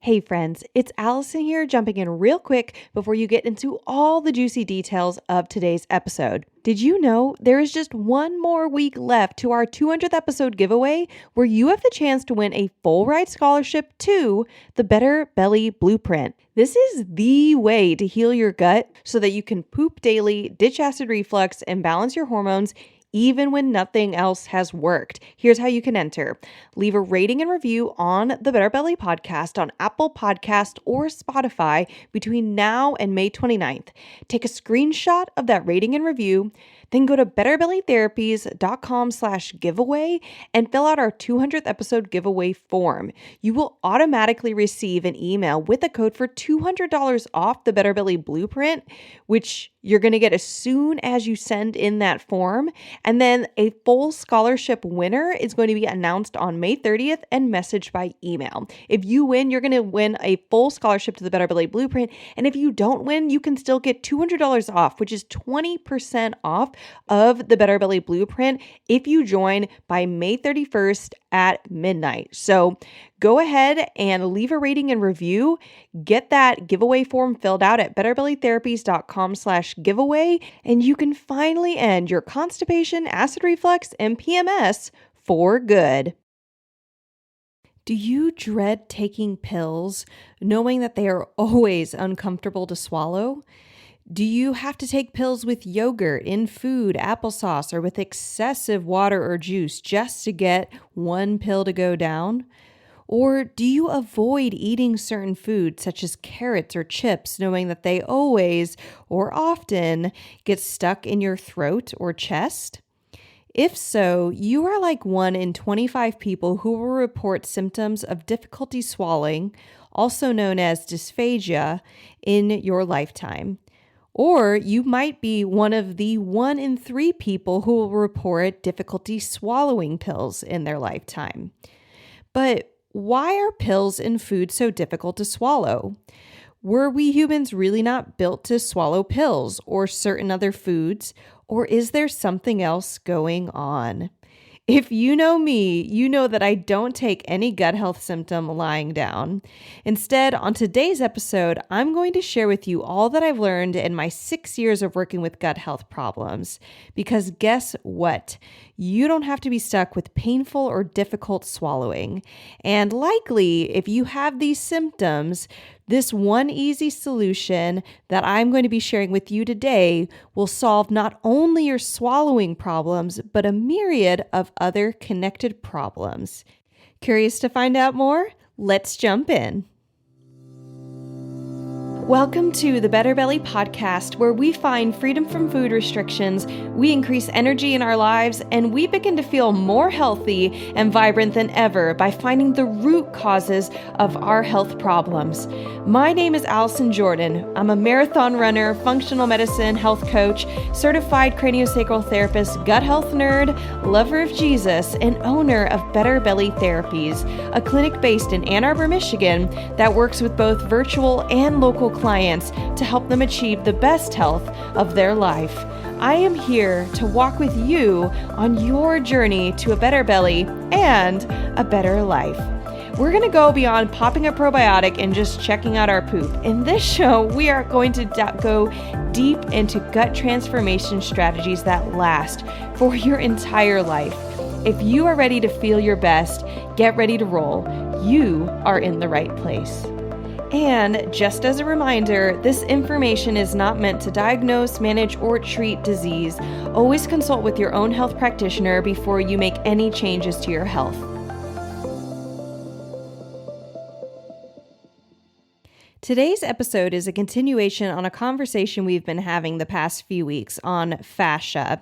Hey friends, it's Allison here, jumping in real quick before you get into all the juicy details of today's episode. Did you know there is just one more week left to our 200th episode giveaway where you have the chance to win a full ride scholarship to the Better Belly Blueprint? This is the way to heal your gut so that you can poop daily, ditch acid reflux, and balance your hormones even when nothing else has worked. Here's how you can enter. Leave a rating and review on the Better Belly podcast on Apple Podcast or Spotify between now and May 29th. Take a screenshot of that rating and review, then go to betterbellytherapies.com/giveaway and fill out our 200th episode giveaway form. You will automatically receive an email with a code for $200 off the Better Belly Blueprint, which you're going to get as soon as you send in that form. And then a full scholarship winner is going to be announced on May 30th and messaged by email. If you win, you're going to win a full scholarship to the Better Belly Blueprint. And if you don't win, you can still get $200 off, which is 20% off of the Better Belly Blueprint if you join by May 31st at midnight. So go ahead and leave a rating and review. Get that giveaway form filled out at betterbellytherapies.com/giveaway, and you can finally end your constipation, acid reflux, and PMS for good. Do you dread taking pills, knowing that they are always uncomfortable to swallow? Do you have to take pills with yogurt, in food, applesauce, or with excessive water or juice just to get one pill to go down? Or do you avoid eating certain foods such as carrots or chips, knowing that they always or often get stuck in your throat or chest? If so, you are like 1 in 25 people who will report symptoms of difficulty swallowing, also known as dysphagia, in your lifetime. Or you might be one of the 1 in 3 people who will report difficulty swallowing pills in their lifetime. But why are pills and food so difficult to swallow? Were we humans really not built to swallow pills or certain other foods? Or is there something else going on? If you know me, you know that I don't take any gut health symptom lying down. Instead, on today's episode, I'm going to share with you all that I've learned in my 6 years of working with gut health problems. Because guess what? You don't have to be stuck with painful or difficult swallowing. And likely, if you have these symptoms, this one easy solution that I'm going to be sharing with you today will solve not only your swallowing problems, but a myriad of other connected problems. Curious to find out more? Let's jump in. Welcome to the Better Belly podcast, where we find freedom from food restrictions, we increase energy in our lives, and we begin to feel more healthy and vibrant than ever by finding the root causes of our health problems. My name is Allison Jordan. I'm a marathon runner, functional medicine health coach, certified craniosacral therapist, gut health nerd, lover of Jesus, and owner of Better Belly Therapies, a clinic based in Ann Arbor, Michigan that works with both virtual and local clients to help them achieve the best health of their life. I am here to walk with you on your journey to a better belly and a better life. We're going to go beyond popping a probiotic and just checking out our poop. In this show, we are going to go deep into gut transformation strategies that last for your entire life. If you are ready to feel your best, get ready to roll. You are in the right place. And just as a reminder, this information is not meant to diagnose, manage, or treat disease. Always consult with your own health practitioner before you make any changes to your health. Today's episode is a continuation on a conversation we've been having the past few weeks on fascia.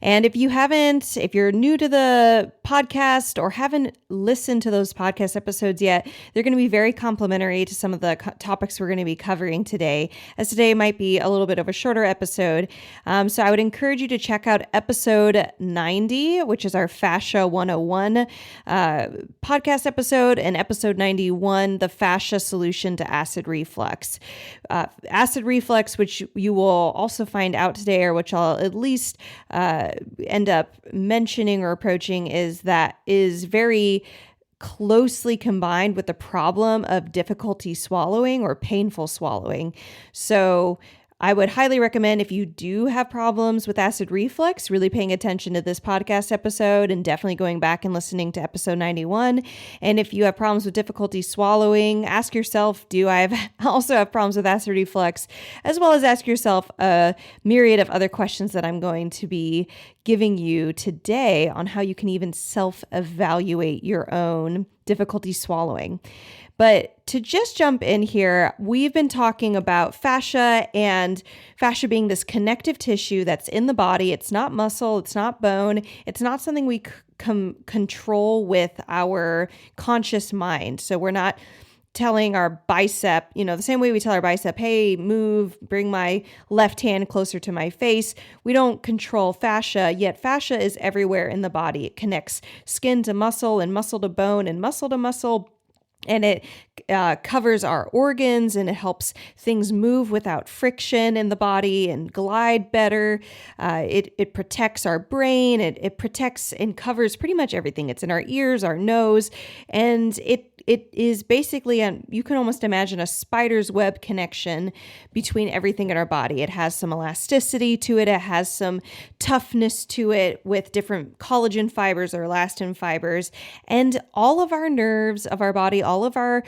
And if you're new to the podcast or haven't listened to those podcast episodes yet, they're going to be very complementary to some of the topics we're going to be covering today, as today might be a little bit of a shorter episode. So I would encourage you to check out episode 90, which is our Fascia 101 podcast episode, and episode 91, the fascia solution to acid reflux. Acid reflux, which you will also find out today, or which I'll at least end up mentioning or approaching, is very closely combined with the problem of difficulty swallowing or painful swallowing. So I would highly recommend, if you do have problems with acid reflux, really paying attention to this podcast episode and definitely going back and listening to episode 91. And if you have problems with difficulty swallowing, ask yourself, do I also have problems with acid reflux? As well as ask yourself a myriad of other questions that I'm going to be giving you today on how you can even self-evaluate your own difficulty swallowing. But to just jump in here, we've been talking about fascia, and fascia being this connective tissue that's in the body. It's not muscle, it's not bone, it's not something we control with our conscious mind. So we're not telling our bicep, the same way we tell our bicep, hey, move, bring my left hand closer to my face. We don't control fascia, yet fascia is everywhere in the body. It connects skin to muscle and muscle to bone and muscle to muscle. And it covers our organs, and it helps things move without friction in the body and glide better. It protects our brain. It protects and covers pretty much everything. It's in our ears, our nose, and it is basically, you can almost imagine a spider's web connection between everything in our body. It has some elasticity to it. It has some toughness to it with different collagen fibers or elastin fibers. And all of our nerves of our body, all of our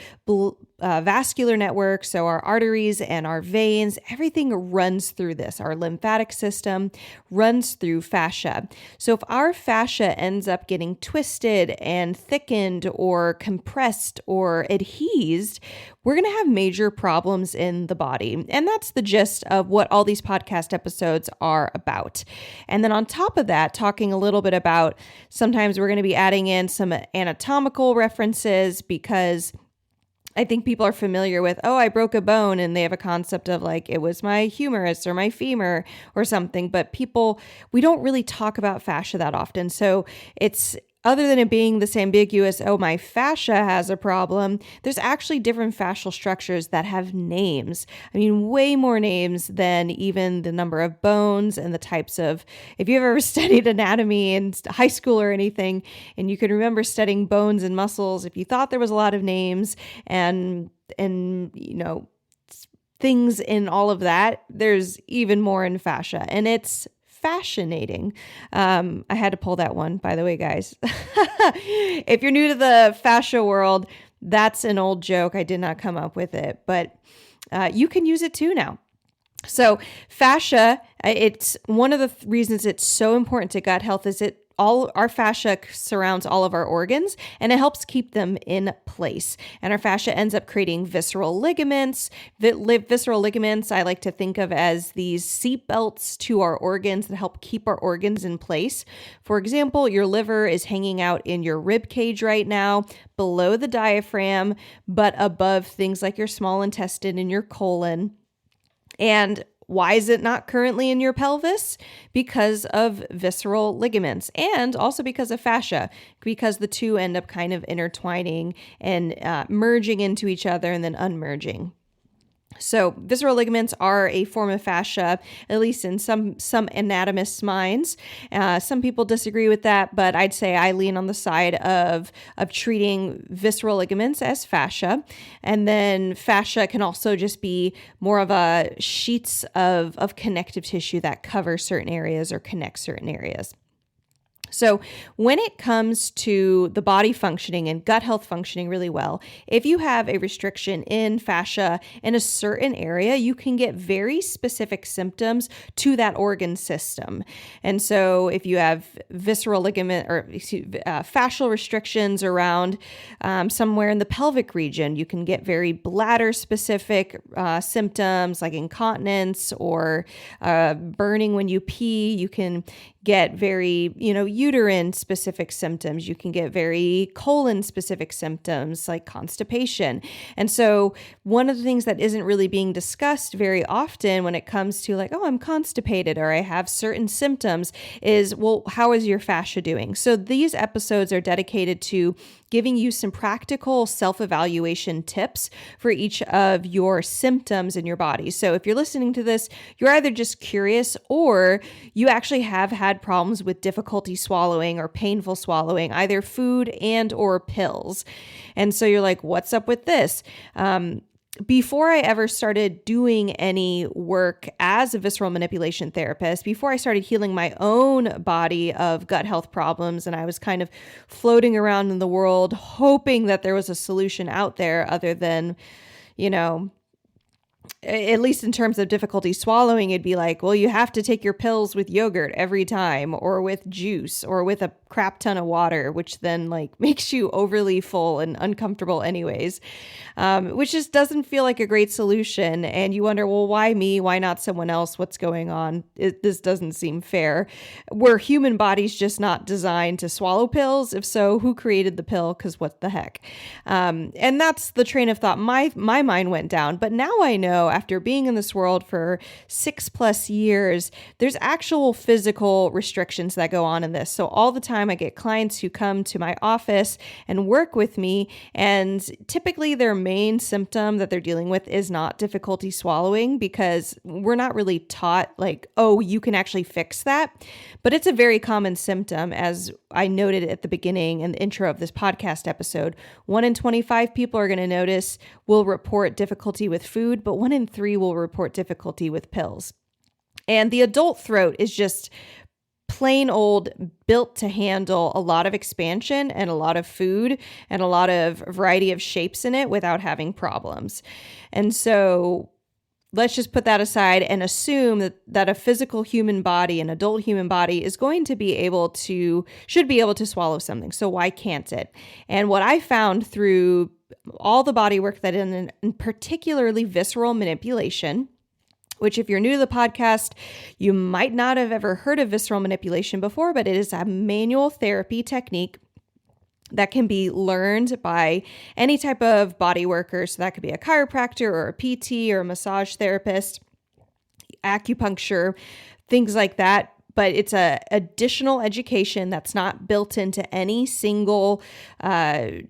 vascular networks, so our arteries and our veins, everything runs through this. Our lymphatic system runs through fascia. So if our fascia ends up getting twisted and thickened or compressed or adhesed, we're going to have major problems in the body. And that's the gist of what all these podcast episodes are about. And then on top of that, talking a little bit about, sometimes we're going to be adding in some anatomical references, because I think people are familiar with, oh, I broke a bone, and they have a concept of like, it was my humerus or my femur or something. But we don't really talk about fascia that often. So it's, other than it being this ambiguous, oh, my fascia has a problem, there's actually different fascial structures that have names. I mean, way more names than even the number of bones and the types of, if you've ever studied anatomy in high school or anything, and you can remember studying bones and muscles, if you thought there was a lot of names and things in all of that, there's even more in fascia, and it's fascinating. I had to pull that one, by the way, guys. If you're new to the fascia world, that's an old joke. I did not come up with it, but you can use it too now. So fascia, it's one of the reasons it's so important to gut health is all our fascia surrounds all of our organs, and it helps keep them in place. And our fascia ends up creating visceral ligaments. Visceral ligaments, I like to think of as these seat belts to our organs that help keep our organs in place. For example, your liver is hanging out in your rib cage right now, below the diaphragm, but above things like your small intestine and your colon. And why is it not currently in your pelvis? Because of visceral ligaments, and also because of fascia, because the two end up kind of intertwining and merging into each other and then unmerging. So visceral ligaments are a form of fascia, at least in some anatomists' minds. Some people disagree with that, but I'd say I lean on the side of treating visceral ligaments as fascia. And then fascia can also just be more of a sheets of connective tissue that cover certain areas or connect certain areas. So when it comes to the body functioning and gut health functioning really well, if you have a restriction in fascia in a certain area, you can get very specific symptoms to that organ system. And so if you have visceral ligament or fascial restrictions around somewhere in the pelvic region, you can get very bladder specific symptoms like incontinence or burning when you pee. You can get very, uterine specific symptoms. You can get very colon specific symptoms like constipation. And so one of the things that isn't really being discussed very often when it comes to like, oh, I'm constipated or I have certain symptoms is, well, how is your fascia doing? So these episodes are dedicated to giving you some practical self-evaluation tips for each of your symptoms in your body. So if you're listening to this, you're either just curious or you actually have had problems with difficulty swallowing or painful swallowing, either food and or pills. And so you're like, what's up with this? Before I ever started doing any work as a visceral manipulation therapist, before I started healing my own body of gut health problems, and I was kind of floating around in the world hoping that there was a solution out there other than, at least in terms of difficulty swallowing, it'd be like, well, you have to take your pills with yogurt every time or with juice or with a crap ton of water, which then makes you overly full and uncomfortable anyways, which just doesn't feel like a great solution. And you wonder, well, why me? Why not someone else? What's going on? This doesn't seem fair. Were human bodies just not designed to swallow pills? If so, who created the pill? Because what the heck? And that's the train of thought my mind went down. But now I know, after being in this world for 6+ years, there's actual physical restrictions that go on in this. So all the time I get clients who come to my office and work with me, and typically their main symptom that they're dealing with is not difficulty swallowing, because we're not really taught oh, you can actually fix that. But it's a very common symptom, as I noted at the beginning and the intro of this podcast episode. 1 in 25 people are going to notice will report difficulty with food, but 1 in 3 will report difficulty with pills. And the adult throat is just plain old built to handle a lot of expansion and a lot of food and a lot of variety of shapes in it without having problems. And so let's just put that aside and assume that a physical human body, an adult human body, is going to should be able to swallow something. So why can't it? And what I found through all the body work that in particularly visceral manipulation, which if you're new to the podcast, you might not have ever heard of visceral manipulation before, but it is a manual therapy technique that can be learned by any type of body worker. So that could be a chiropractor or a PT or a massage therapist, acupuncture, things like that. But it's a additional education that's not built into any single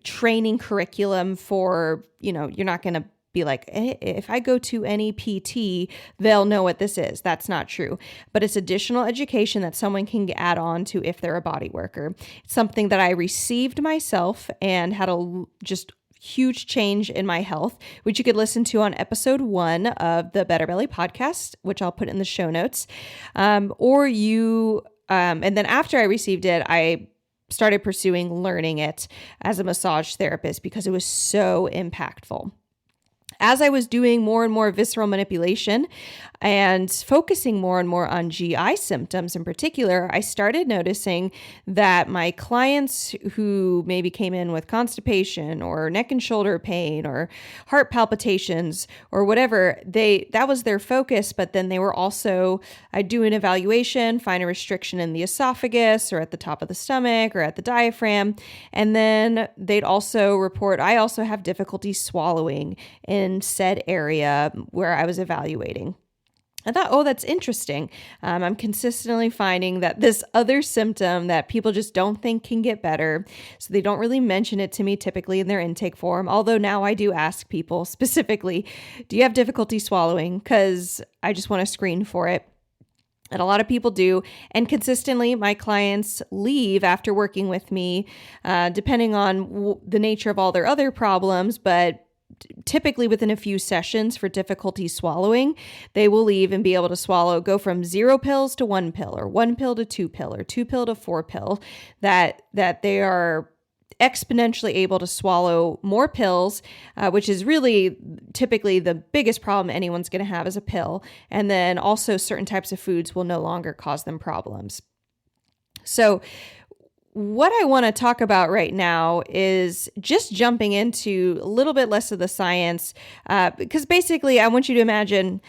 training curriculum for, you're not going to be like, hey, if I go to any PT, they'll know what this is. That's not true. But it's additional education that someone can add on to if they're a body worker. It's something that I received myself and had a just huge change in my health, which you could listen to on episode 1 of the Better Belly podcast, which I'll put in the show notes. And then after I received it, I started pursuing learning it as a massage therapist because it was so impactful. As I was doing more and more visceral manipulation and focusing more and more on GI symptoms in particular, I started noticing that my clients who maybe came in with constipation or neck and shoulder pain or heart palpitations or whatever, that was their focus. But then they were also, I'd do an evaluation, find a restriction in the esophagus or at the top of the stomach or at the diaphragm. And then they'd also report, I also have difficulty swallowing in said area where I was evaluating. I thought, oh, that's interesting. I'm consistently finding that this other symptom that people just don't think can get better, so they don't really mention it to me typically in their intake form, although now I do ask people specifically, do you have difficulty swallowing? Because I just want to screen for it. And a lot of people do. And consistently, my clients leave after working with me, depending on the nature of all their other problems, but typically within a few sessions for difficulty swallowing, they will leave and be able to swallow, go from 0 pills to 1 pill or 1 pill to 2 pill or 2 pill to 4 pill, that they are exponentially able to swallow more pills, which is really typically the biggest problem anyone's going to have is a pill. And then also certain types of foods will no longer cause them problems. So what I want to talk about right now is just jumping into a little bit less of the science, because basically I want you to imagine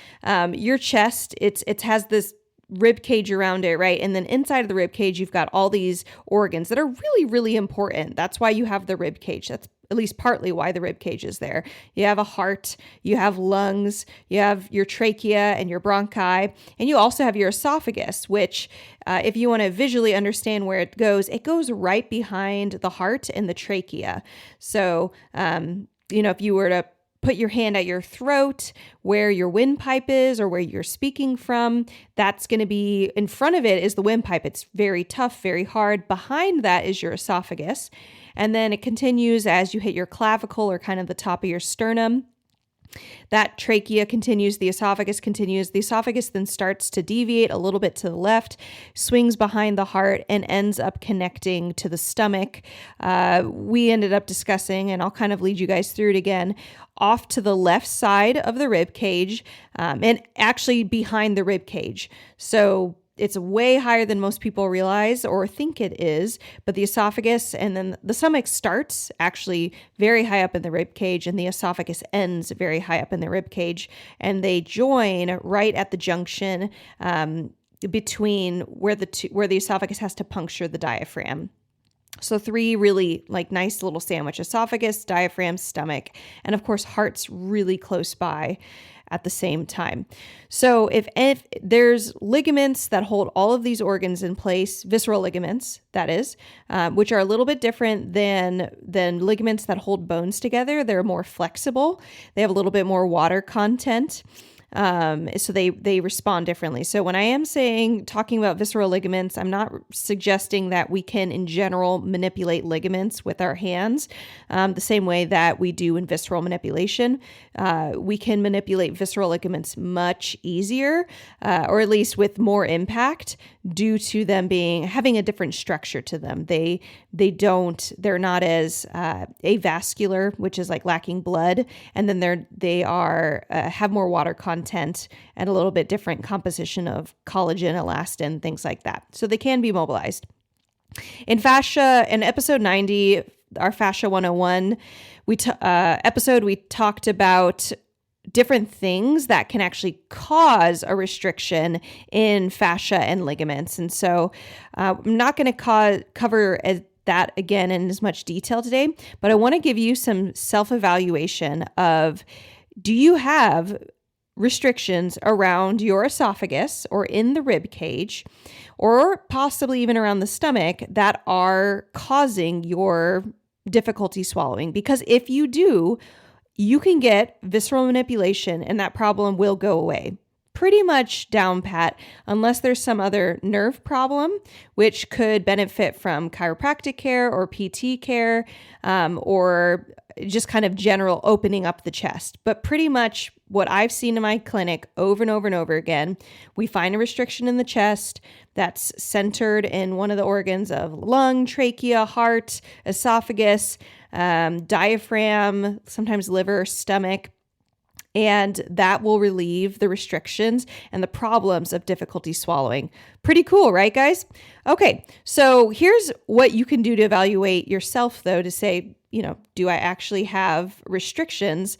your chest. It has this rib cage around it, right? And then inside of the rib cage, you've got all these organs that are really, really important. That's why you have the rib cage. at least partly why the rib cage is there. You have a heart, you have lungs, you have your trachea and your bronchi, and you also have your esophagus, which if you want to visually understand where it goes right behind the heart and the trachea. So, if you were to put your hand at your throat where your windpipe is or where you're speaking from, that's going to be in front of it is the windpipe. It's very tough, very hard. Behind that is your esophagus. And then it continues as you hit your clavicle or kind of the top of your sternum. That trachea continues, the esophagus continues. The esophagus then starts to deviate a little bit to the left, swings behind the heart, and ends up connecting to the stomach. We ended up discussing, and I'll kind of lead you guys through it again, off to the left side of the rib cage, and actually behind the rib cage. So it's way higher than most people realize or think it is, but the esophagus and then the stomach starts actually very high up in the rib cage, and the esophagus ends very high up in the rib cage, and they join right at the junction between where the esophagus has to puncture the diaphragm. So 3 really nice little sandwich: esophagus, diaphragm, stomach, and of course heart's really close by at the same time. So if there's ligaments that hold all of these organs in place, visceral ligaments, that is, which are a little bit different than ligaments that hold bones together. They're more flexible. They have a little bit more water content. So they respond differently. So when I am talking about visceral ligaments, I'm not suggesting that we can in general manipulate ligaments with our hands, the same way that we do in visceral manipulation. We can manipulate visceral ligaments much easier, or at least with more impact, due to them having a different structure to them. They're not as avascular, which is like lacking blood, and then they have more water content and a little bit different composition of collagen, elastin, things like that. So they can be mobilized. In fascia, in episode 90, our Fascia 101 episode, we talked about different things that can actually cause a restriction in fascia and ligaments. And so I'm not going to cover that again in as much detail today, but I want to give you some self-evaluation of, do you have restrictions around your esophagus or in the rib cage, or possibly even around the stomach, that are causing your difficulty swallowing? Because if you do, you can get visceral manipulation and that problem will go away pretty much down pat, unless there's some other nerve problem, which could benefit from chiropractic care or PT care, or just kind of general opening up the chest. But pretty much what I've seen in my clinic over and over and over again, we find a restriction in the chest that's centered in one of the organs of lung, trachea, heart, esophagus, diaphragm, sometimes liver, stomach. And that will relieve the restrictions and the problems of difficulty swallowing. Pretty cool, right, guys? Okay, so here's what you can do to evaluate yourself, though, to say, do I actually have restrictions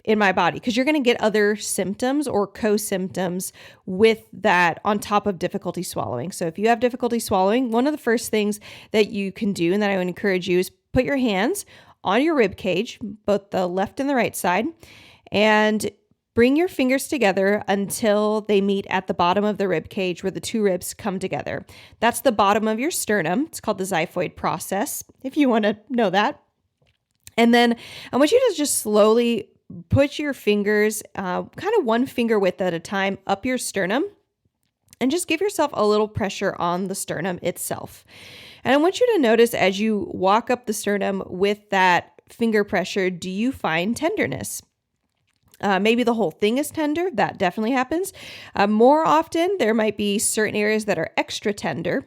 in my body? Because you're going to get other symptoms or co-symptoms with that on top of difficulty swallowing. So if you have difficulty swallowing, one of the first things that you can do, and that I would encourage you, is put your hands on your rib cage, both the left and the right side, and bring your fingers together until they meet at the bottom of the rib cage where the 2 ribs come together. That's the bottom of your sternum. It's called the xiphoid process, if you want to know that. And then I want you to just slowly put your fingers, kind of 1 finger width at a time, up your sternum, and just give yourself a little pressure on the sternum itself. And I want you to notice as you walk up the sternum with that finger pressure, do you find tenderness? Maybe the whole thing is tender. That definitely happens. More often, there might be certain areas that are extra tender.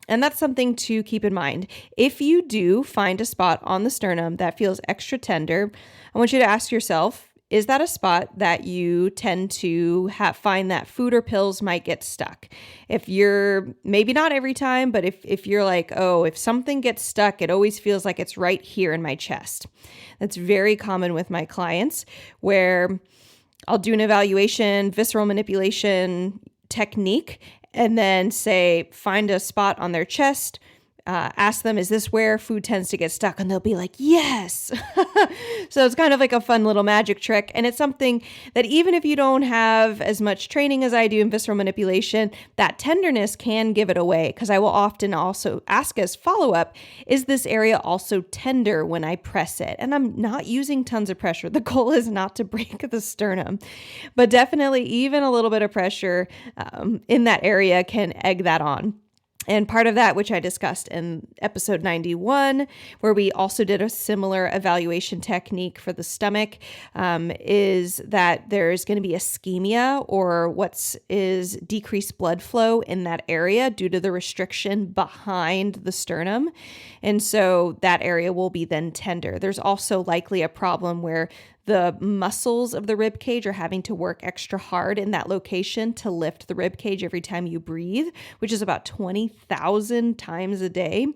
And that's something to keep in mind. If you do find a spot on the sternum that feels extra tender, I want you to ask yourself, is that a spot that you tend to find that food or pills might get stuck? If you're, maybe not every time, but if you're like, oh, if something gets stuck, it always feels like it's right here in my chest. That's very common with my clients, where I'll do an evaluation, visceral manipulation technique, and then say, find a spot on their chest, ask them, is this where food tends to get stuck? And they'll be like, yes. So it's kind of like a fun little magic trick. And it's something that even if you don't have as much training as I do in visceral manipulation, that tenderness can give it away. Because I will often also ask as follow-up, is this area also tender when I press it? And I'm not using tons of pressure. The goal is not to break the sternum, but definitely even a little bit of pressure in that area can egg that on. And part of that, which I discussed in episode 91, where we also did a similar evaluation technique for the stomach, is that there's going to be ischemia, or what is decreased blood flow in that area due to the restriction behind the sternum. And so that area will be then tender. There's also likely a problem where the muscles of the rib cage are having to work extra hard in that location to lift the rib cage every time you breathe, which is about 20,000 times a day.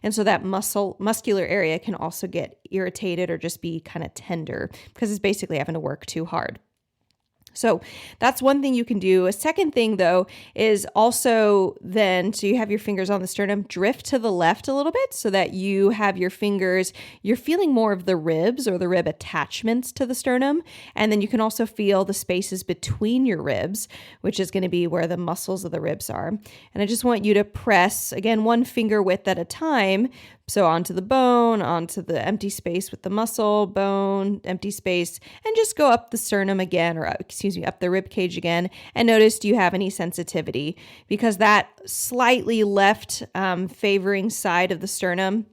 And so that muscular area can also get irritated or just be kind of tender because it's basically having to work too hard. So that's one thing you can do. A second thing, though, is also then, so you have your fingers on the sternum, drift to the left a little bit so that you have your fingers, you're feeling more of the ribs or the rib attachments to the sternum. And then you can also feel the spaces between your ribs, which is going to be where the muscles of the ribs are. And I just want you to press, again, one finger width at a time. So onto the bone, onto the empty space with the muscle, bone, empty space, and just go up the sternum again, or up the rib cage again, and notice, do you have any sensitivity? Because that slightly left favoring side of the sternum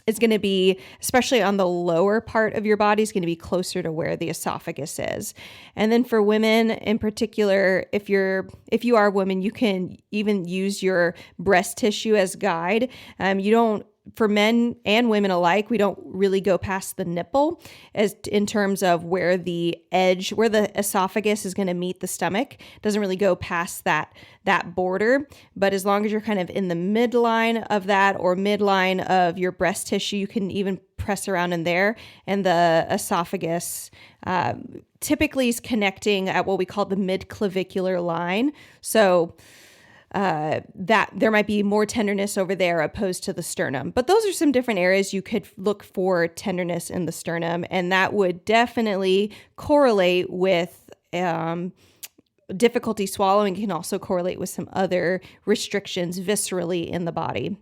is going to be, especially on the lower part of your body, is going to be closer to where the esophagus is. And then for women in particular, if you are a woman, you can even use your breast tissue as guide. For men and women alike, we don't really go past the nipple as in terms of where the esophagus is going to meet the stomach. It doesn't really go past that border. But as long as you're kind of in the midline of that or midline of your breast tissue, you can even press around in there. And the esophagus typically is connecting at what we call the midclavicular line. So that there might be more tenderness over there opposed to the sternum. But those are some different areas you could look for tenderness in the sternum, and that would definitely correlate with difficulty swallowing. It can also correlate with some other restrictions viscerally in the body.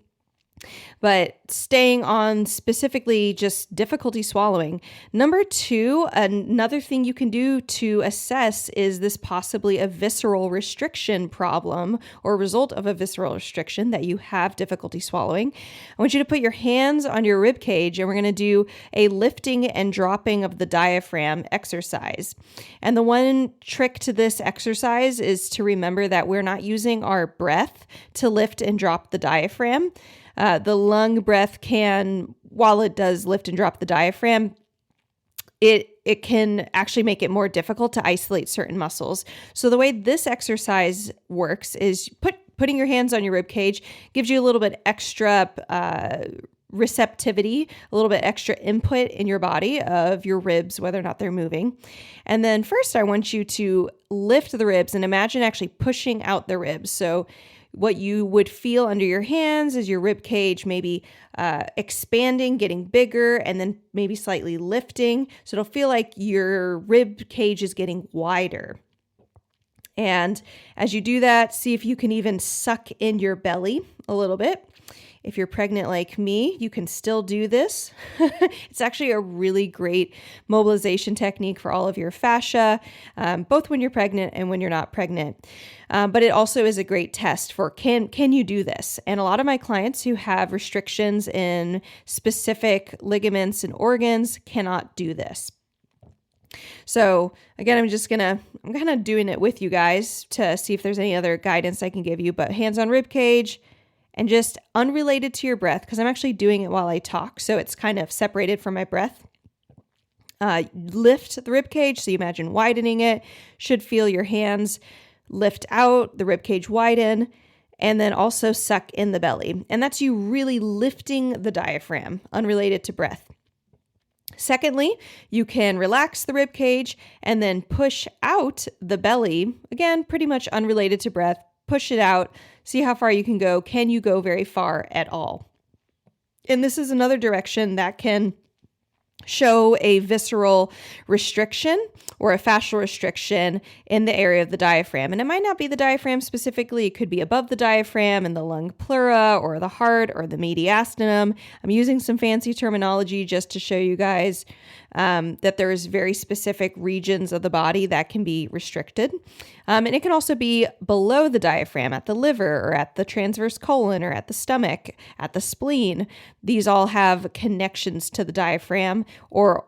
But staying on specifically just difficulty swallowing. Number 2, another thing you can do to assess, is this possibly a visceral restriction problem or result of a visceral restriction that you have difficulty swallowing? I want you to put your hands on your rib cage, and we're going to do a lifting and dropping of the diaphragm exercise. And the one trick to this exercise is to remember that we're not using our breath to lift and drop the diaphragm. The lung breath can, while it does lift and drop the diaphragm, it can actually make it more difficult to isolate certain muscles. So the way this exercise works is putting your hands on your rib cage gives you a little bit extra receptivity, a little bit extra input in your body of your ribs, whether or not they're moving. And then first, I want you to lift the ribs and imagine actually pushing out the ribs. So what you would feel under your hands is your rib cage maybe expanding, getting bigger, and then maybe slightly lifting. So it'll feel like your rib cage is getting wider. And as you do that, see if you can even suck in your belly a little bit. If you're pregnant like me, you can still do this. It's actually a really great mobilization technique for all of your fascia, both when you're pregnant and when you're not pregnant. But it also is a great test for can you do this? And a lot of my clients who have restrictions in specific ligaments and organs cannot do this. So again, I'm kind of doing it with you guys to see if there's any other guidance I can give you, but hands on rib cage. And just unrelated to your breath, because I'm actually doing it while I talk, so it's kind of separated from my breath. Lift the rib cage, so you imagine widening it. Should feel your hands lift out, the rib cage widen, and then also suck in the belly. And that's you really lifting the diaphragm, unrelated to breath. Secondly, you can relax the rib cage and then push out the belly. Again, pretty much unrelated to breath. Push it out. See how far you can go. Can you go very far at all? And this is another direction that can show a visceral restriction or a fascial restriction in the area of the diaphragm. And it might not be the diaphragm specifically. It could be above the diaphragm in the lung pleura or the heart or the mediastinum. I'm using some fancy terminology just to show you guys that there's very specific regions of the body that can be restricted. And it can also be below the diaphragm at the liver or at the transverse colon or at the stomach, at the spleen. These all have connections to the diaphragm or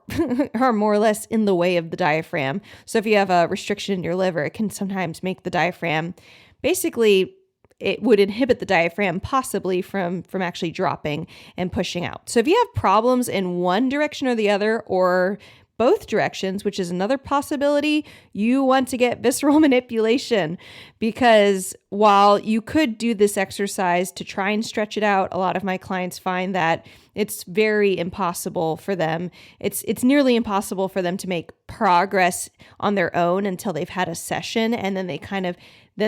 are more or less in the way of the diaphragm. So if you have a restriction in your liver, it can sometimes make the diaphragm, basically it would inhibit the diaphragm possibly from actually dropping and pushing out. So if you have problems in one direction or the other, or both directions, which is another possibility, you want to get visceral manipulation, because while you could do this exercise to try and stretch it out, a lot of my clients find that it's very impossible for them. It's nearly impossible for them to make progress on their own until they've had a session, and then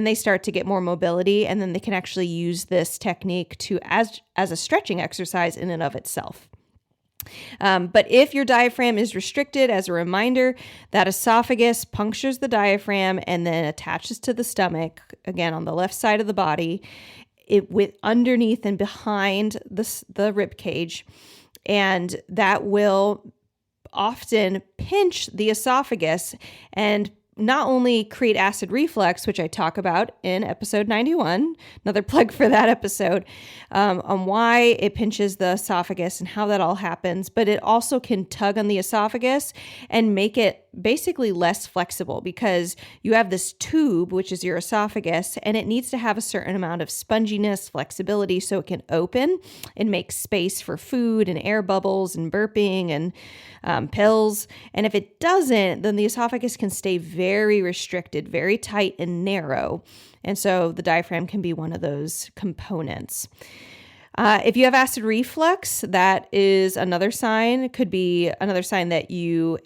they start to get more mobility, and then they can actually use this technique to as a stretching exercise in and of itself. But if your diaphragm is restricted, as a reminder, that esophagus punctures the diaphragm and then attaches to the stomach, again, on the left side of the body, with underneath and behind the rib cage. And that will often pinch the esophagus and not only create acid reflux, which I talk about in episode 91, another plug for that episode, on why it pinches the esophagus and how that all happens, but it also can tug on the esophagus and make it basically less flexible, because you have this tube, which is your esophagus, and it needs to have a certain amount of sponginess, flexibility, so it can open and make space for food and air bubbles and burping and pills. And if it doesn't, then the esophagus can stay very restricted, very tight and narrow. And so the diaphragm can be one of those components. If you have acid reflux, that is another sign. It could be another sign that you,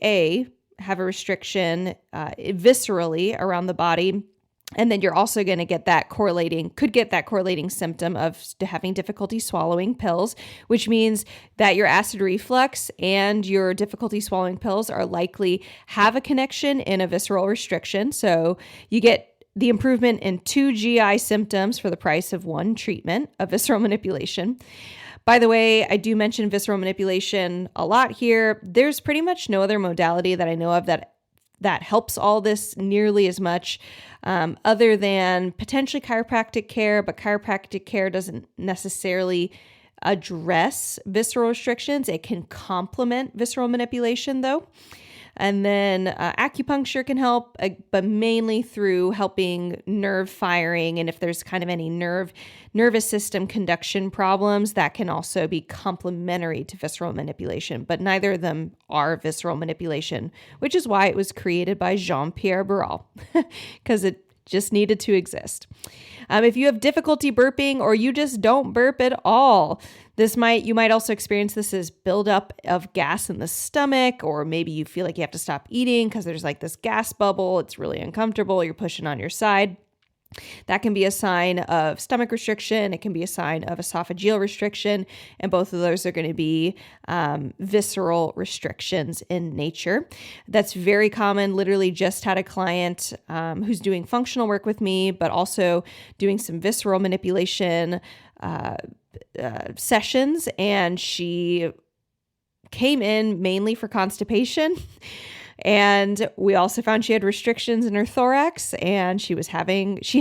have a restriction viscerally around the body. And then you're also going to get that correlating symptom of having difficulty swallowing pills, which means that your acid reflux and your difficulty swallowing pills are likely have a connection in a visceral restriction. So you get the improvement in 2 GI symptoms for the price of 1 treatment of visceral manipulation. By the way, I do mention visceral manipulation a lot here. There's pretty much no other modality that I know of that helps all this nearly as much, other than potentially chiropractic care, but chiropractic care doesn't necessarily address visceral restrictions. It can complement visceral manipulation though. And then acupuncture can help, but mainly through helping nerve firing. And if there's kind of any nervous system conduction problems, that can also be complementary to visceral manipulation. But neither of them are visceral manipulation, which is why it was created by Jean-Pierre Barral, because it just needed to exist. If you have difficulty burping, or you just don't burp at all, you might also experience this as buildup of gas in the stomach, or maybe you feel like you have to stop eating because there's like this gas bubble. It's really uncomfortable. You're pushing on your side. That can be a sign of stomach restriction. It can be a sign of esophageal restriction. And both of those are going to be visceral restrictions in nature. That's very common. Literally just had a client who's doing functional work with me, but also doing some visceral manipulation sessions. And she came in mainly for constipation. And we also found she had restrictions in her thorax, and she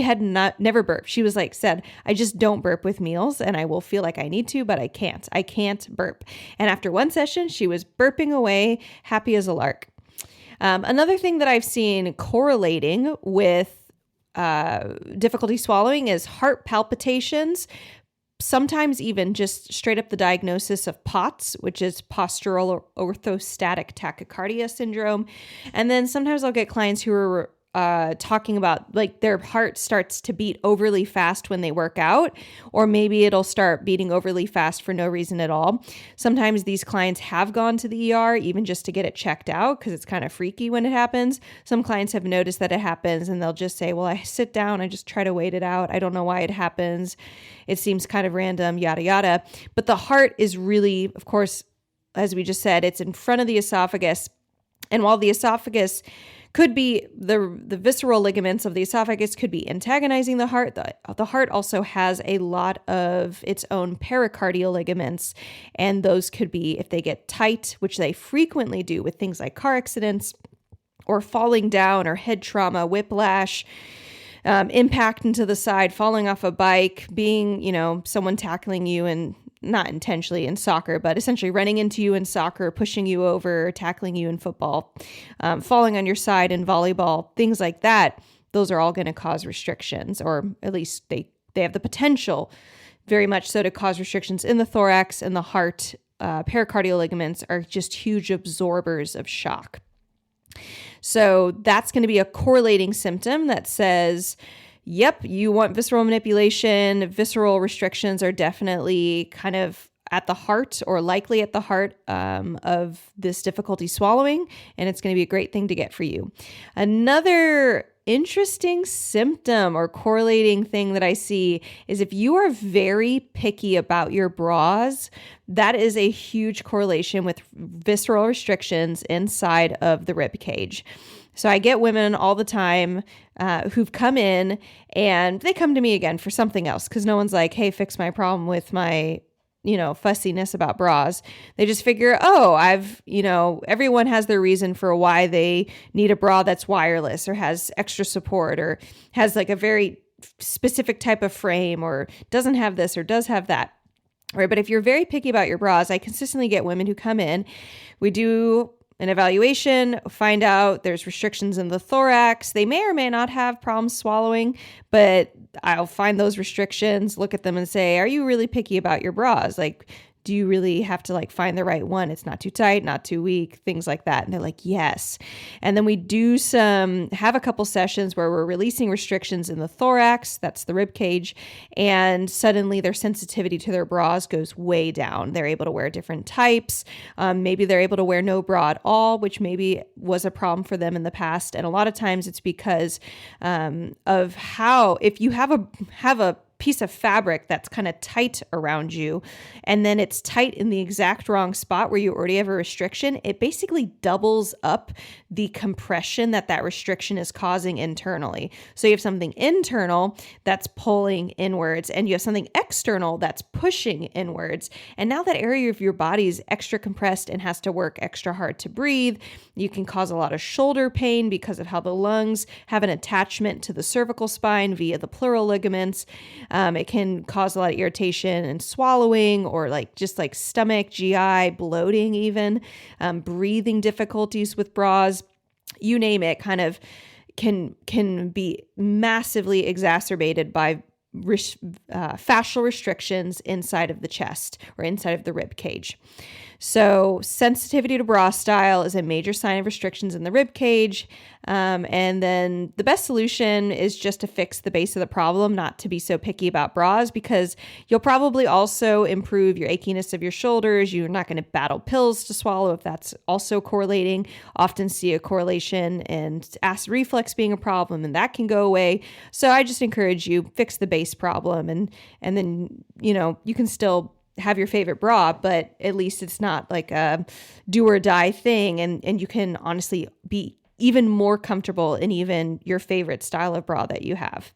had never burped. She was said, I just don't burp with meals, and I will feel like I need to, but I can't burp. And after one session, she was burping away, happy as a lark. Another thing that I've seen correlating with difficulty swallowing is heart palpitations. Sometimes even just straight up the diagnosis of POTS, which is postural orthostatic tachycardia syndrome. And then sometimes I'll get clients who are talking about like their heart starts to beat overly fast when they work out, or maybe it'll start beating overly fast for no reason at all. Sometimes these clients have gone to the ER even just to get it checked out because it's kind of freaky when it happens. Some clients have noticed that it happens and they'll just say, well, I sit down, I just try to wait it out. I don't know why it happens. It seems kind of random, yada, yada. But the heart is really, of course, as we just said, it's in front of the esophagus. And while the esophagus could be the visceral ligaments of the esophagus could be antagonizing the heart. The heart also has a lot of its own pericardial ligaments, and those could be, if they get tight, which they frequently do with things like car accidents or falling down or head trauma, whiplash, impact into the side, falling off a bike, being, someone tackling you and not intentionally in soccer, but essentially running into you in soccer, pushing you over, tackling you in football, falling on your side in volleyball, things like that. Those are all going to cause restrictions, or at least they have the potential very much so to cause restrictions in the thorax and the heart. Pericardial ligaments are just huge absorbers of shock. So that's going to be a correlating symptom that says, yep, you want visceral manipulation. Visceral restrictions are definitely kind of at the heart or likely at the heart of this difficulty swallowing, and it's going to be a great thing to get for you. Another interesting symptom or correlating thing that I see is if you are very picky about your bras, that is a huge correlation with visceral restrictions inside of the rib cage. So I get women all the time who've come in and they come to me again for something else because no one's like, hey, fix my problem with my, fussiness about bras. They just figure, everyone has their reason for why they need a bra that's wireless or has extra support or has like a very specific type of frame or doesn't have this or does have that. Right. But if you're very picky about your bras, I consistently get women who come in. We do an evaluation, find out there's restrictions in the thorax. They may or may not have problems swallowing, but I'll find those restrictions, look at them and say, are you really picky about your bras? Like, do you really have to find the right one? It's not too tight, not too weak, things like that. And they're like, yes. And then we have a couple sessions where we're releasing restrictions in the thorax, that's the rib cage, and suddenly their sensitivity to their bras goes way down. They're able to wear different types. Maybe they're able to wear no bra at all, which maybe was a problem for them in the past. And a lot of times it's because of how, if you have a piece of fabric that's kind of tight around you, and then it's tight in the exact wrong spot where you already have a restriction, it basically doubles up the compression that restriction is causing internally. So you have something internal that's pulling inwards, and you have something external that's pushing inwards. And now that area of your body is extra compressed and has to work extra hard to breathe. You can cause a lot of shoulder pain because of how the lungs have an attachment to the cervical spine via the pleural ligaments. It can cause a lot of irritation and swallowing, or just stomach, GI, bloating even, breathing difficulties with bras, you name it, kind of can be massively exacerbated by fascial restrictions inside of the chest or inside of the rib cage. So sensitivity to bra style is a major sign of restrictions in the rib cage. And then the best solution is just to fix the base of the problem, not to be so picky about bras, because you'll probably also improve your achiness of your shoulders. You're not going to battle pills to swallow if that's also correlating. Often see a correlation and acid reflux being a problem, and that can go away. So I just encourage you, fix the base problem, and then, you can still have your favorite bra, but at least it's not like a do or die thing. And you can honestly be even more comfortable in even your favorite style of bra that you have.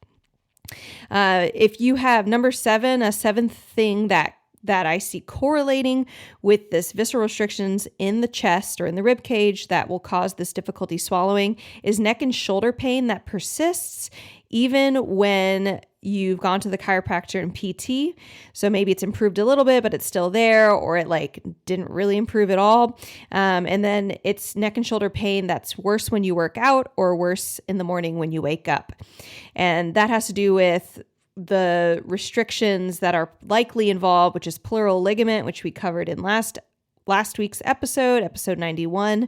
If you have number 7, a seventh thing that I see correlating with this visceral restrictions in the chest or in the rib cage that will cause this difficulty swallowing is neck and shoulder pain that persists even when you've gone to the chiropractor and PT. So maybe it's improved a little bit, but it's still there, or it didn't really improve at all. And then it's neck and shoulder pain that's worse when you work out or worse in the morning when you wake up. And that has to do with the restrictions that are likely involved, which is pleural ligament, which we covered in last last week's episode 91,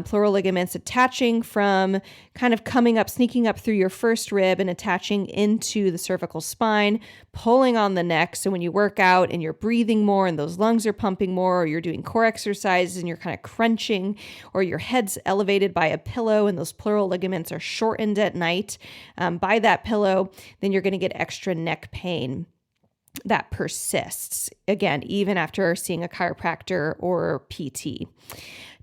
pleural ligaments attaching from kind of coming up, sneaking up through your first rib and attaching into the cervical spine, pulling on the neck. So when you work out and you're breathing more and those lungs are pumping more, or you're doing core exercises and you're kind of crunching, or your head's elevated by a pillow and those pleural ligaments are shortened at night by that pillow, then you're going to get extra neck pain that persists, again, even after seeing a chiropractor or PT.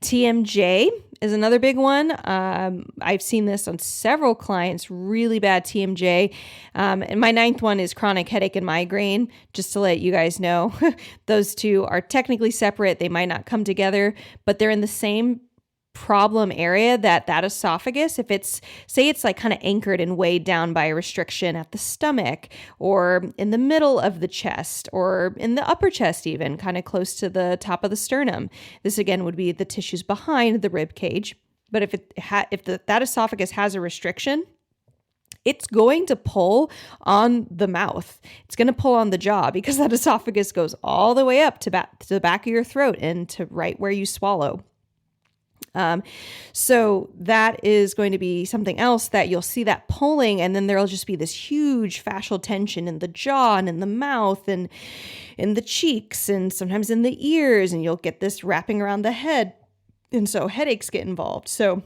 TMJ is another big one. I've seen this on several clients, really bad TMJ. And my 9th one is chronic headache and migraine, just to let you guys know. Those two are technically separate. They might not come together, but they're in the same problem area, that esophagus. If it's, say it's like kind of anchored and weighed down by a restriction at the stomach or in the middle of the chest or in the upper chest, even kind of close to the top of the sternum. This again would be the tissues behind the rib cage. But if that esophagus has a restriction, it's going to pull on the mouth. It's going to pull on the jaw because that esophagus goes all the way up to the back of your throat and to right where you swallow. So that is going to be something else that you'll see that pulling, and then there'll just be this huge fascial tension in the jaw and in the mouth and in the cheeks and sometimes in the ears, and you'll get this wrapping around the head. And so headaches get involved. So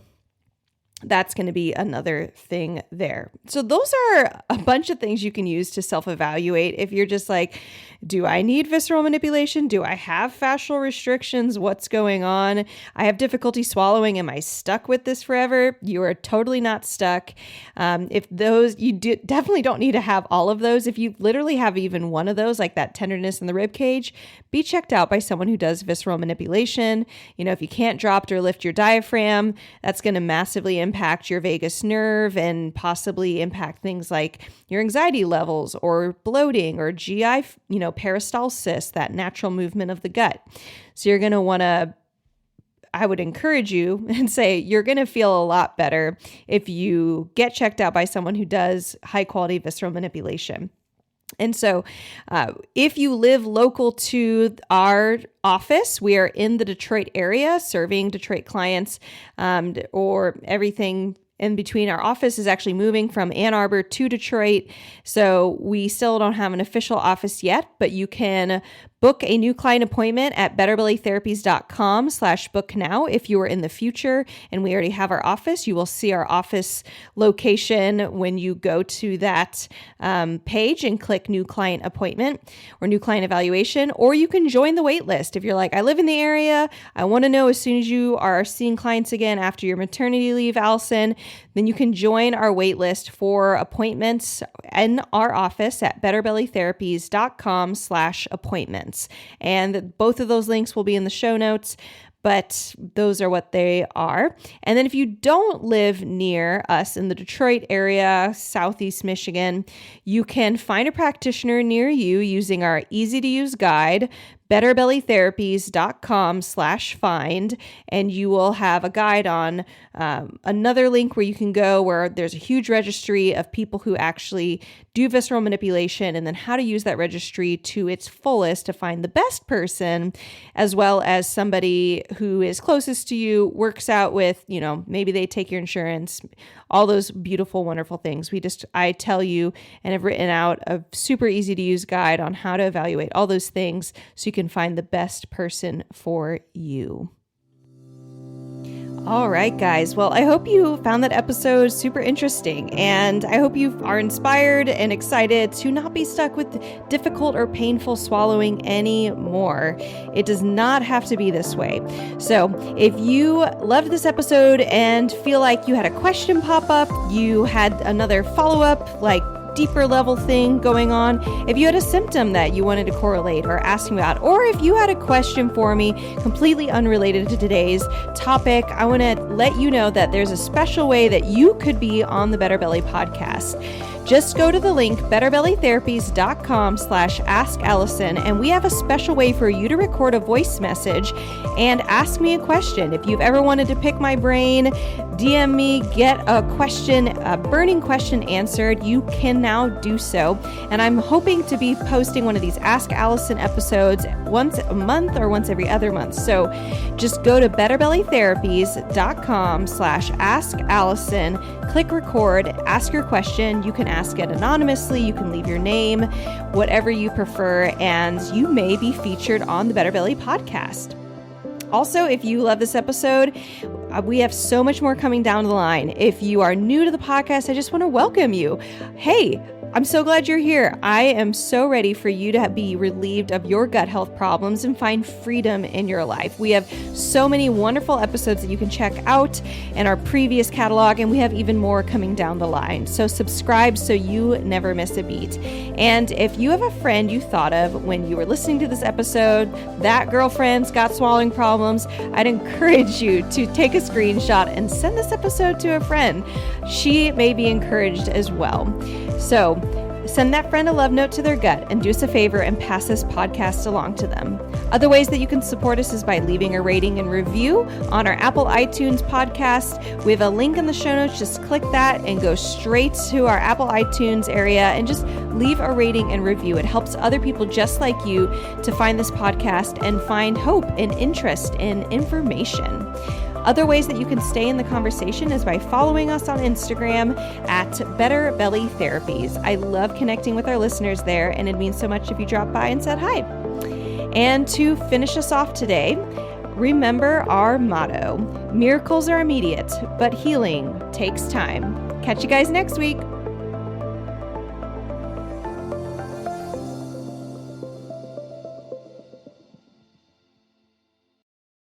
that's going to be another thing there. So those are a bunch of things you can use to self-evaluate. If you're just like, do I need visceral manipulation? Do I have fascial restrictions? What's going on? I have difficulty swallowing. Am I stuck with this forever? You are totally not stuck. If those, definitely don't need to have all of those. If you literally have even one of those, like that tenderness in the rib cage, be checked out by someone who does visceral manipulation. If you can't drop or lift your diaphragm, that's going to massively impact your vagus nerve and possibly impact things like your anxiety levels or bloating or GI, peristalsis, that natural movement of the gut. So you're going to want to, I would encourage you and say you're going to feel a lot better if you get checked out by someone who does high quality visceral manipulation. And so if you live local to our office, we are in the Detroit area serving Detroit clients, or everything in between. Our office is actually moving from Ann Arbor to Detroit. So we still don't have an official office yet, but you can book a new client appointment at betterbellytherapies.com/book now. If you are in the future and we already have our office, you will see our office location when you go to that page and click new client appointment or new client evaluation, or you can join the wait list. If you're like, I live in the area, I want to know as soon as you are seeing clients again after your maternity leave, Allison, then you can join our wait list for appointments in our office at betterbellytherapies.com/appointments. And both of those links will be in the show notes, but those are what they are. And then if you don't live near us in the Detroit area, Southeast Michigan, you can find a practitioner near you using our easy to use guide, betterbellytherapies.com/find, and you will have a guide on another link where you can go where there's a huge registry of people who actually do visceral manipulation, and then how to use that registry to its fullest to find the best person, as well as somebody who is closest to you, works out with, maybe they take your insurance, all those beautiful, wonderful things. I tell you and have written out a super easy to use guide on how to evaluate all those things so you can find the best person for you. All right, guys. Well, I hope you found that episode super interesting, and I hope you are inspired and excited to not be stuck with difficult or painful swallowing anymore. It does not have to be this way. So if you loved this episode and feel like you had a question pop up, you had another follow-up, like deeper level thing going on, if you had a symptom that you wanted to correlate or ask me about, or if you had a question for me completely unrelated to today's topic, I want to let you know that there's a special way that you could be on the Better Belly podcast. Just go to the link betterbellytherapies.com/askallison, and we have a special way for you to record a voice message and ask me a question. If you've ever wanted to pick my brain, DM me, get a burning question answered, you can now do so. And I'm hoping to be posting one of these Ask Allison episodes once a month or once every other month. So just go to betterbellytherapies.com/askallison, click record, ask your question. You can ask it anonymously. You can leave your name, whatever you prefer, and you may be featured on the Better Belly podcast. Also, if you love this episode, we have so much more coming down the line. If you are new to the podcast, I just want to welcome you. Hey, I'm so glad you're here. I am so ready for you to be relieved of your gut health problems and find freedom in your life. We have so many wonderful episodes that you can check out in our previous catalog, and we have even more coming down the line. So subscribe so you never miss a beat. And if you have a friend you thought of when you were listening to this episode, that girlfriend's got swallowing problems, I'd encourage you to take a screenshot and send this episode to a friend. She may be encouraged as well. So send that friend a love note to their gut and do us a favor and pass this podcast along to them. Other ways that you can support us is by leaving a rating and review on our Apple iTunes podcast. We have a link in the show notes. Just click that and go straight to our Apple iTunes area and just leave a rating and review. It helps other people just like you to find this podcast and find hope and interest in information. Other ways that you can stay in the conversation is by following us on Instagram at Better Belly Therapies. I love connecting with our listeners there, and it means so much if you drop by and said hi. And to finish us off today, remember our motto: miracles are immediate, but healing takes time. Catch you guys next week.